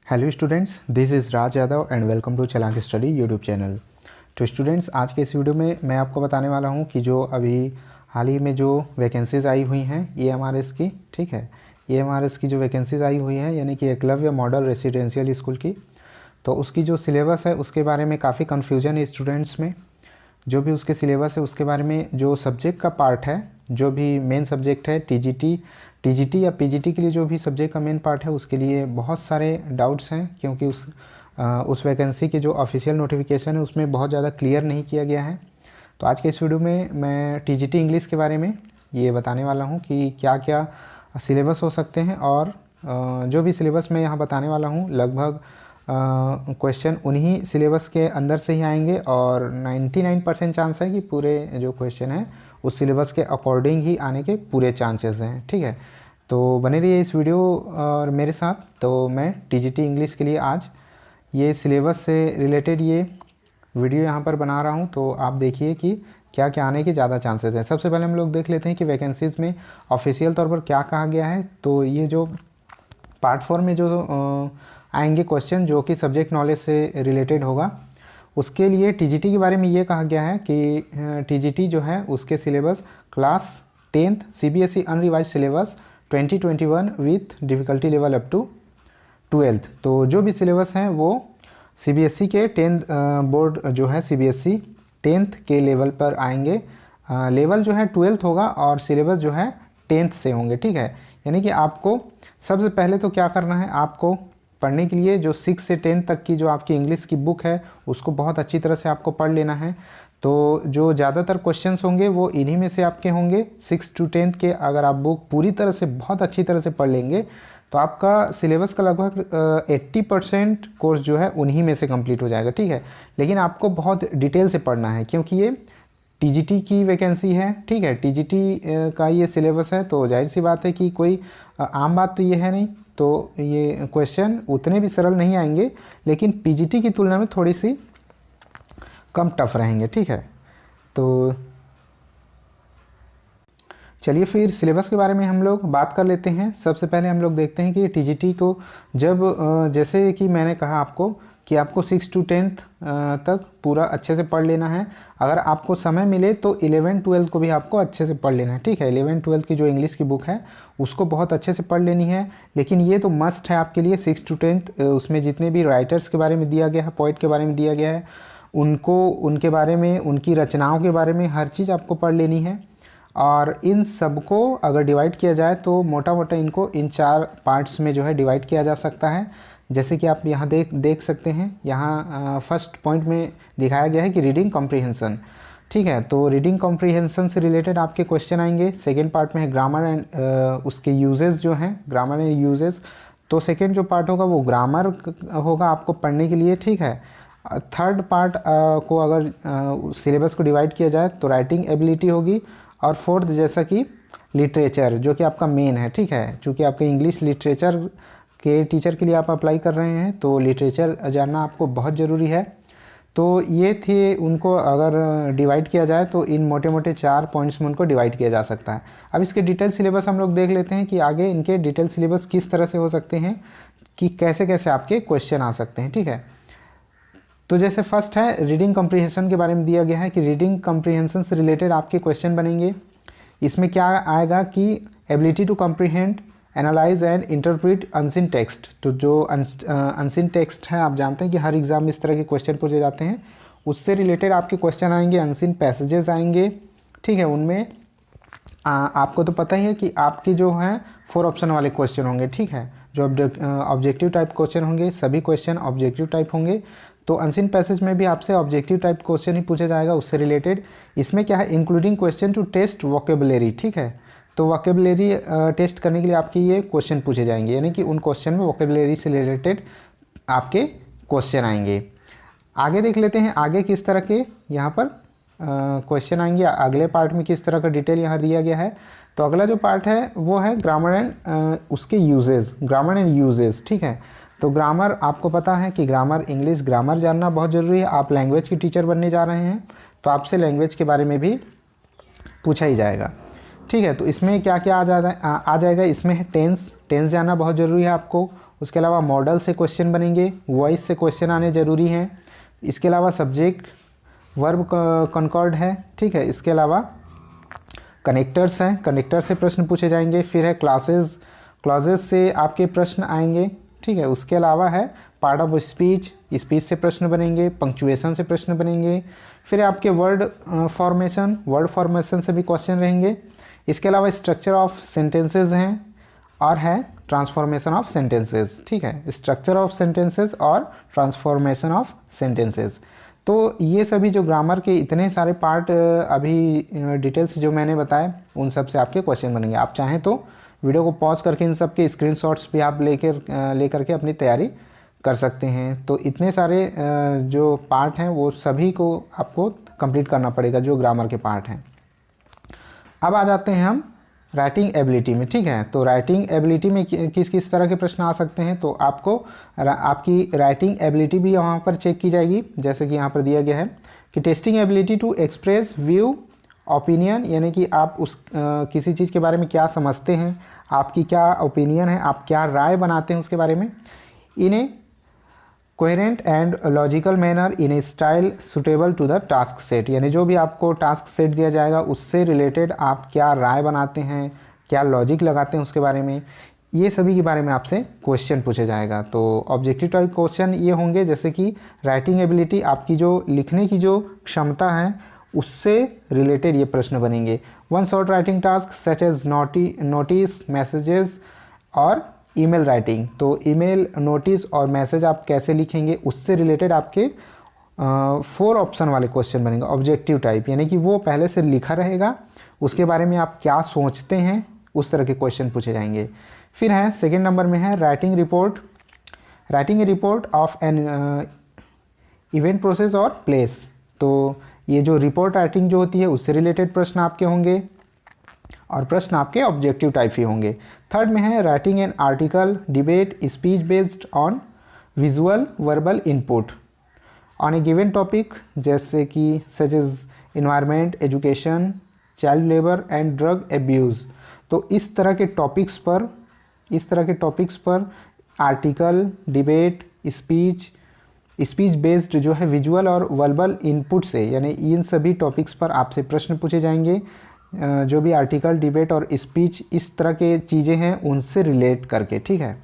Hello students, this is Raj Yadav and welcome to Chalak study YouTube channel. तो students, आज के इस वीडियो में मैं आपको बताने वाला हूं कि जो अभी हाल ही में जो वैकेंसीज़ आई हुई हैं EMRS की, ठीक है, EMRS की जो वैकेंसीज़ आई हुई हैं यानी कि एकलव्य मॉडल रेसिडेंशियल स्कूल की, तो उसकी जो सिलेबस है उसके बारे में काफ़ी कन्फ्यूजन है स्टूडेंट्स में। जो भी उसके सिलेबस है उसके बारे में, जो सब्जेक्ट का पार्ट है, जो भी मेन सब्जेक्ट है टीजीटी या पीजीटी के लिए जो भी सब्जेक्ट का मेन पार्ट है उसके लिए बहुत सारे डाउट्स हैं, क्योंकि उस वैकेंसी की जो ऑफिशियल नोटिफिकेशन है उसमें बहुत ज़्यादा क्लियर नहीं किया गया है। तो आज के इस वीडियो में मैं टीजीटी इंग्लिश के बारे में ये बताने वाला हूँ कि क्या क्या सिलेबस हो सकते हैं, और जो भी सिलेबस मैं यहाँ बताने वाला हूँ लगभग क्वेश्चन उन्हीं सिलेबस के अंदर से ही आएंगे, और 99% चांस है कि पूरे जो क्वेश्चन हैं उस सिलेबस के अकॉर्डिंग ही आने के पूरे चांसेस हैं। ठीक है, तो बने रहिए इस वीडियो और मेरे साथ। तो मैं टीजीटी इंग्लिश के लिए आज ये सिलेबस से रिलेटेड ये वीडियो यहाँ पर बना रहा हूँ, तो आप देखिए कि क्या क्या आने के ज़्यादा चांसेस हैं। सबसे पहले हम लोग देख लेते हैं कि वैकेंसीज़ में ऑफिशियल तौर पर क्या कहा गया है। तो ये जो पार्ट 4 में जो आएंगे क्वेश्चन जो कि सब्जेक्ट नॉलेज से रिलेटेड होगा, उसके लिए टीजीटी के बारे में ये कहा गया है कि टीजीटी जो है उसके syllabus class 10th CBSE unrevised syllabus 2021 with difficulty level up to 12th। तो जो भी सिलेबस हैं वो CBSE के 10th बोर्ड जो है CBSE 10th के लेवल पर आएंगे। लेवल जो है 12th होगा और सिलेबस जो है 10th से होंगे। ठीक है, यानी कि आपको सबसे पहले तो क्या करना है, आपको पढ़ने के लिए जो 6 से 10 तक की जो आपकी इंग्लिश की बुक है उसको बहुत अच्छी तरह से आपको पढ़ लेना है। तो जो ज़्यादातर क्वेश्चंस होंगे वो इन्हीं में से आपके होंगे 6 to 10 के। अगर आप बुक पूरी तरह से बहुत अच्छी तरह से पढ़ लेंगे तो आपका सिलेबस का लगभग 80% कोर्स जो है उन्हीं में से कंप्लीट हो जाएगा। ठीक है, लेकिन आपको बहुत डिटेल से पढ़ना है क्योंकि ये टीजीटी की वैकेंसी है। ठीक है, टीजीटी का ये सिलेबस है, तो जाहिर सी बात है कि कोई आम बात तो ये है नहीं, तो ये क्वेश्चन उतने भी सरल नहीं आएंगे, लेकिन पीजीटी की तुलना में थोड़ी सी कम टफ रहेंगे। ठीक है, तो चलिए फिर सिलेबस के बारे में हम लोग बात कर लेते हैं। सबसे पहले हम लोग देखते हैं कि टीजीटी को जब जैसे कि मैंने कहा आपको कि आपको 6 to 10th तक पूरा अच्छे से पढ़ लेना है। अगर आपको समय मिले तो 11-12 को भी आपको अच्छे से पढ़ लेना है। ठीक है, 11-12 की जो इंग्लिश की बुक है उसको बहुत अच्छे से पढ़ लेनी है, लेकिन ये तो मस्ट है आपके लिए 6 to 10th। उसमें जितने भी राइटर्स के बारे में दिया गया है, पोइट के बारे में दिया गया है, उनके बारे में, उनकी रचनाओं के बारे में हर चीज़ आपको पढ़ लेनी है। और इन सबको अगर डिवाइड किया जाए तो मोटा मोटा इनको इन 4 पार्ट्स में जो है डिवाइड किया जा सकता है। जैसे कि आप यहाँ देख सकते हैं, यहाँ फर्स्ट पॉइंट में दिखाया गया है कि रीडिंग कॉम्प्रिहेंशन। ठीक है, तो रीडिंग कॉम्प्रिहेंशन से रिलेटेड आपके क्वेश्चन आएंगे। सेकेंड पार्ट में है ग्रामर एंड उसके यूजेस जो हैं, ग्रामर एंड यूजेस। तो सेकेंड जो पार्ट होगा वो ग्रामर होगा आपको पढ़ने के लिए। ठीक है, थर्ड पार्ट को अगर सिलेबस को डिवाइड किया जाए तो राइटिंग एबिलिटी होगी, और फोर्थ जैसा कि लिटरेचर जो कि आपका मेन है। ठीक है, चूँकि आपके इंग्लिश लिटरेचर के टीचर के लिए आप अप्लाई कर रहे हैं तो लिटरेचर जानना आपको बहुत ज़रूरी है। तो ये थे, उनको अगर डिवाइड किया जाए तो इन मोटे मोटे 4 पॉइंट्स में उनको डिवाइड किया जा सकता है। अब इसके डिटेल सिलेबस हम लोग देख लेते हैं कि आगे इनके डिटेल सिलेबस किस तरह से हो सकते हैं, कि कैसे कैसे आपके क्वेश्चन आ सकते हैं। ठीक है, तो जैसे फर्स्ट है रीडिंग कॉम्प्रिहेंशन के बारे में दिया गया है कि रीडिंग कॉम्प्रिहेंशन से रिलेटेड आपके क्वेश्चन बनेंगे। इसमें क्या आएगा कि ability to comprehend, analyse and interpret unseen text. तो जो अनसीन टेक्स्ट है, आप जानते हैं कि हर एग्ज़ाम में इस तरह के क्वेश्चन पूछे जाते हैं, उससे रिलेटेड आपके क्वेश्चन आएंगे। अनसीन पैसेजेस आएंगे। ठीक है, उनमें आपको तो पता ही है कि आपके जो हैं 4 ऑप्शन वाले क्वेश्चन होंगे। ठीक है, जो ऑब्जेक्टिव टाइप क्वेश्चन होंगे, सभी क्वेश्चन ऑब्जेक्टिव टाइप होंगे। तो अनसीन पैसेज में भी आपसे ऑब्जेक्टिव टाइप क्वेश्चन ही पूछा जाएगा उससे रिलेटेड। इसमें क्या है, including question to test vocabulary. ठीक है, तो वोकेबुलरी टेस्ट करने के लिए आपके ये क्वेश्चन पूछे जाएंगे, यानी कि उन क्वेश्चन में वोकेबुलरी से रिलेटेड आपके क्वेश्चन आएंगे। आगे देख लेते हैं आगे किस तरह के यहाँ पर क्वेश्चन आएंगे। अगले पार्ट में किस तरह का डिटेल यहाँ दिया गया है। तो अगला जो पार्ट है वो है ग्रामर एंड उसके यूजेस, ग्रामर एंड यूजेस। ठीक है, तो ग्रामर आपको पता है कि ग्रामर, इंग्लिश ग्रामर जानना बहुत ज़रूरी है। आप लैंग्वेज के टीचर बनने जा रहे हैं तो आपसे लैंग्वेज के बारे में भी पूछा ही जाएगा। ठीक है, तो इसमें क्या क्या आ जाएगा, इसमें है टेंस जानना बहुत ज़रूरी है आपको। उसके अलावा मॉडल से क्वेश्चन बनेंगे, वॉइस से क्वेश्चन आने ज़रूरी हैं। इसके अलावा सब्जेक्ट वर्ब कॉन्कॉर्ड है, ठीक है। इसके अलावा कनेक्टर्स हैं, कनेक्टर से प्रश्न पूछे जाएंगे। फिर है क्लासेस, क्लॉजेस से आपके प्रश्न आएंगे, ठीक है। उसके अलावा है पार्ट ऑफ स्पीच, स्पीच से प्रश्न बनेंगे। पंक्चुएशन से प्रश्न बनेंगे। फिर आपके वर्ड फॉर्मेशन, वर्ड फॉर्मेशन से भी क्वेश्चन रहेंगे। इसके अलावा स्ट्रक्चर ऑफ सेंटेंसेस हैं और है ट्रांसफॉर्मेशन ऑफ सेंटेंसेस, ठीक है। स्ट्रक्चर ऑफ सेंटेंसेस और ट्रांसफॉर्मेशन ऑफ सेंटेंसेस। तो ये सभी जो ग्रामर के इतने सारे पार्ट अभी डिटेल्स जो मैंने बताए, उन सब से आपके क्वेश्चन बनेंगे। आप चाहें तो वीडियो को पॉज करके इन सब के स्क्रीनशॉट्स भी आप लेकर के अपनी तैयारी कर सकते हैं। तो इतने सारे जो पार्ट हैं वो सभी को आपको कंप्लीट करना पड़ेगा, जो ग्रामर के पार्ट हैं। अब आ जाते हैं हम राइटिंग एबिलिटी में, ठीक है। तो राइटिंग एबिलिटी में किस किस तरह के प्रश्न आ सकते हैं, तो आपको आपकी राइटिंग एबिलिटी भी यहाँ पर चेक की जाएगी। जैसे कि यहाँ पर दिया गया है कि testing ability to express view opinion, यानी कि आप उस किसी चीज़ के बारे में क्या समझते हैं, आपकी क्या ओपिनियन है, आप क्या राय बनाते हैं उसके बारे में, in a coherent and logical manner in a style suitable to the task set, यानी जो भी आपको टास्क सेट दिया जाएगा उससे रिलेटेड आप क्या राय बनाते हैं, क्या लॉजिक लगाते हैं उसके बारे में, ये सभी के बारे में आपसे क्वेश्चन पूछा जाएगा। तो ऑब्जेक्टिव टाइप क्वेश्चन ये होंगे, जैसे कि राइटिंग एबिलिटी, आपकी जो लिखने की जो क्षमता है उससे रिलेटेड ये प्रश्न बनेंगे। One short writing task such as notice, messages और ईमेल राइटिंग, तो ईमेल, नोटिस और मैसेज आप कैसे लिखेंगे उससे रिलेटेड आपके 4 ऑप्शन वाले क्वेश्चन बनेंगे ऑब्जेक्टिव टाइप, यानी कि वो पहले से लिखा रहेगा, उसके बारे में आप क्या सोचते हैं उस तरह के क्वेश्चन पूछे जाएंगे। फिर है सेकेंड नंबर में है writing report, writing a report of an event process और प्लेस, तो ये जो रिपोर्ट राइटिंग जो होती है उससे रिलेटेड प्रश्न आपके होंगे और प्रश्न आपके ऑब्जेक्टिव टाइप ही होंगे। थर्ड में है writing an article, debate, speech based on visual verbal input on a given topic, जैसे कि such as environment, education, child labour and drug abuse. तो इस तरह के टॉपिक्स पर आर्टिकल, डिबेट, स्पीच बेस्ड जो है विजुअल और वर्बल इनपुट से, यानी इन सभी टॉपिक्स पर आपसे प्रश्न पूछे जाएंगे। जो भी आर्टिकल, डिबेट और स्पीच इस तरह के चीज़ें हैं उनसे रिलेट करके, ठीक है।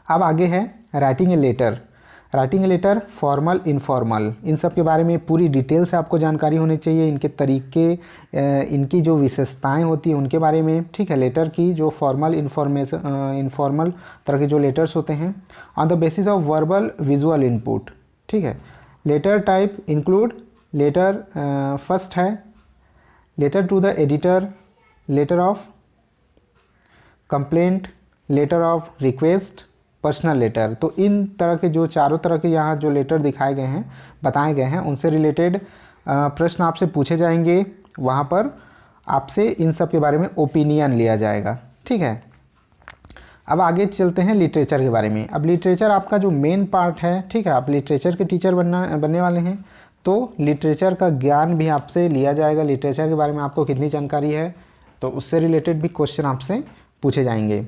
अब आगे है writing a letter, writing a letter formal, informal, इन सब के बारे में पूरी डिटेल से आपको जानकारी होनी चाहिए, इनके तरीके, इनकी जो विशेषताएं होती हैं उनके बारे में, ठीक है। लेटर की जो फॉर्मल, इनफॉर्मल तरह के जो लेटर्स होते हैं on the basis of verbal visual input, ठीक है। Letter type include letter, first है letter to the editor, letter of complaint, letter of request, personal letter. तो इन तरह के जो चारों तरह के यहाँ जो लेटर दिखाए गए हैं, बताए गए हैं, उनसे रिलेटेड प्रश्न आपसे पूछे जाएंगे। वहाँ पर आपसे इन सब के बारे में ओपिनियन लिया जाएगा, ठीक है। अब आगे चलते हैं लिटरेचर के बारे में। अब लिटरेचर आपका जो मेन पार्ट है, ठीक है, आप लिटरेचर के टीचर बनने वाले हैं, तो लिटरेचर का ज्ञान भी आपसे लिया जाएगा। लिटरेचर के बारे में आपको कितनी जानकारी है, तो उससे रिलेटेड भी क्वेश्चन आपसे पूछे जाएंगे।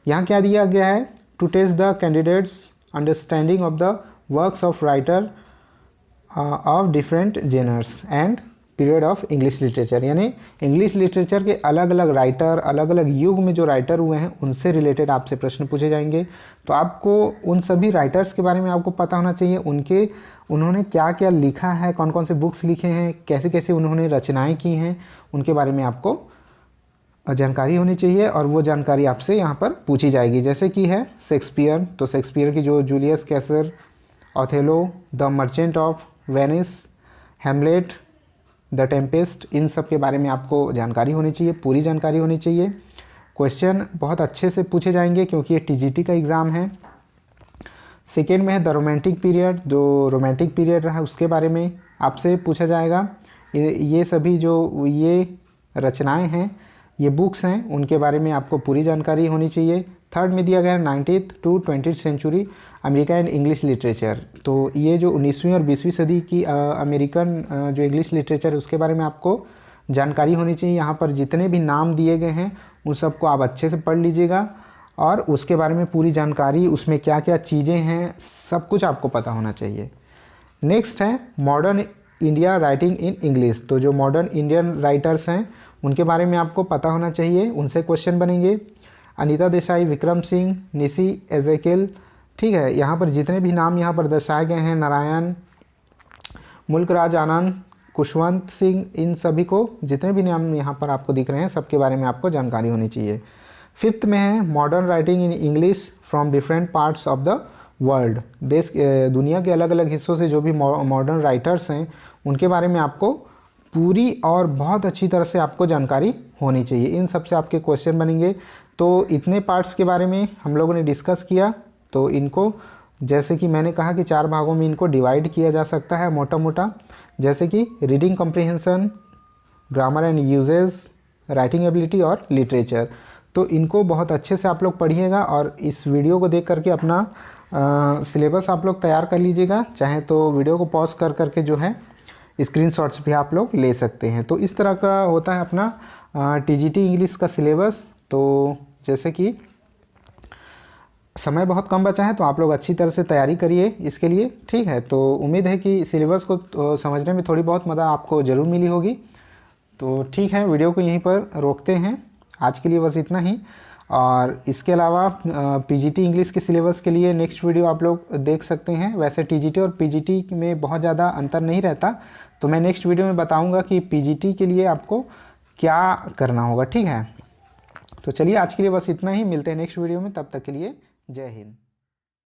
यहाँ क्या दिया गया है, to test the candidates understanding of the works of writer of different genres and period of English literature, यानी इंग्लिश लिटरेचर के अलग अलग राइटर, अलग अलग युग में जो राइटर हुए हैं उनसे रिलेटेड आपसे प्रश्न पूछे जाएंगे। तो आपको उन सभी राइटर्स के बारे में आपको पता होना चाहिए, उन्होंने क्या क्या लिखा है, कौन कौन से बुक्स लिखे हैं, कैसे कैसे उन्होंने रचनाएं की हैं, उनके बारे में आपको जानकारी होनी चाहिए और वो जानकारी आपसे यहाँ पर पूछी जाएगी। जैसे कि है शेक्सपियर, तो शेक्सपियर की जो Julius Caesar, Othello, the Merchant of Venice, Hamlet, the Tempest, इन सब के बारे में आपको जानकारी होनी चाहिए, पूरी जानकारी होनी चाहिए। क्वेश्चन बहुत अच्छे से पूछे जाएंगे क्योंकि ये टीजीटी का एग्ज़ाम है। सेकेंड में है द रोमांटिक पीरियड, जो रोमांटिक पीरियड रहा उसके बारे में आपसे पूछा जाएगा। ये सभी जो ये रचनाएं हैं, ये बुक्स हैं, उनके बारे में आपको पूरी जानकारी होनी चाहिए। थर्ड में दिया गया है 19th to 20th century America and English literature, तो ये जो 19वीं और 20वीं सदी की अमेरिकन जो इंग्लिश लिटरेचर है उसके बारे में आपको जानकारी होनी चाहिए। यहाँ पर जितने भी नाम दिए गए हैं उन सबको आप अच्छे से पढ़ लीजिएगा और उसके बारे में पूरी जानकारी, उसमें क्या क्या चीज़ें हैं, सब कुछ आपको पता होना चाहिए। नेक्स्ट है modern India writing in English. तो जो मॉडर्न इंडियन राइटर्स हैं उनके बारे में आपको पता होना चाहिए, उनसे क्वेश्चन बनेंगे। अनीता देसाई, विक्रम सिंह, निशी एजेकेल, ठीक है, यहाँ पर जितने भी नाम यहाँ पर दर्शाए गए हैं, नारायण, मुल्कराज आनंद, खुशवंत सिंह, इन सभी को जितने भी नाम यहाँ पर आपको दिख रहे हैं सबके बारे में आपको जानकारी होनी चाहिए। फिफ्थ में है modern writing in English from different parts of the world. दुनिया के अलग अलग हिस्सों से जो भी मॉडर्न राइटर्स हैं उनके बारे में आपको पूरी और बहुत अच्छी तरह से आपको जानकारी होनी चाहिए। इन सब से आपके क्वेश्चन बनेंगे। तो इतने पार्ट्स के बारे में हम लोगों ने डिस्कस किया। तो इनको जैसे कि मैंने कहा कि 4 भागों में इनको डिवाइड किया जा सकता है मोटा मोटा, जैसे कि reading comprehension, grammar and uses, writing ability और लिटरेचर। तो इनको बहुत अच्छे से आप लोग पढ़िएगा और इस वीडियो को देख करके अपना सिलेबस आप लोग तैयार कर लीजिएगा। चाहे तो वीडियो को पॉज कर करके जो है स्क्रीनशॉट्स भी आप लोग ले सकते हैं। तो इस तरह का होता है अपना टीजीटी इंग्लिश का सिलेबस। तो जैसे कि समय बहुत कम बचा है तो आप लोग अच्छी तरह से तैयारी करिए इसके लिए, ठीक है। तो उम्मीद है कि सिलेबस को समझने में थोड़ी बहुत मदद आपको ज़रूर मिली होगी। तो ठीक है, वीडियो को यहीं पर रोकते हैं आज के लिए, बस इतना ही। और इसके अलावा पीजीटी इंग्लिश के सिलेबस के लिए नेक्स्ट वीडियो आप लोग देख सकते हैं। वैसे टीजीटी और पीजीटी में बहुत ज़्यादा अंतर नहीं रहता, तो मैं नेक्स्ट वीडियो में बताऊंगा कि पीजीटी के लिए आपको क्या करना होगा, ठीक है। तो चलिए आज के लिए बस इतना ही, मिलते हैं नेक्स्ट वीडियो में, तब तक के लिए जय हिंद।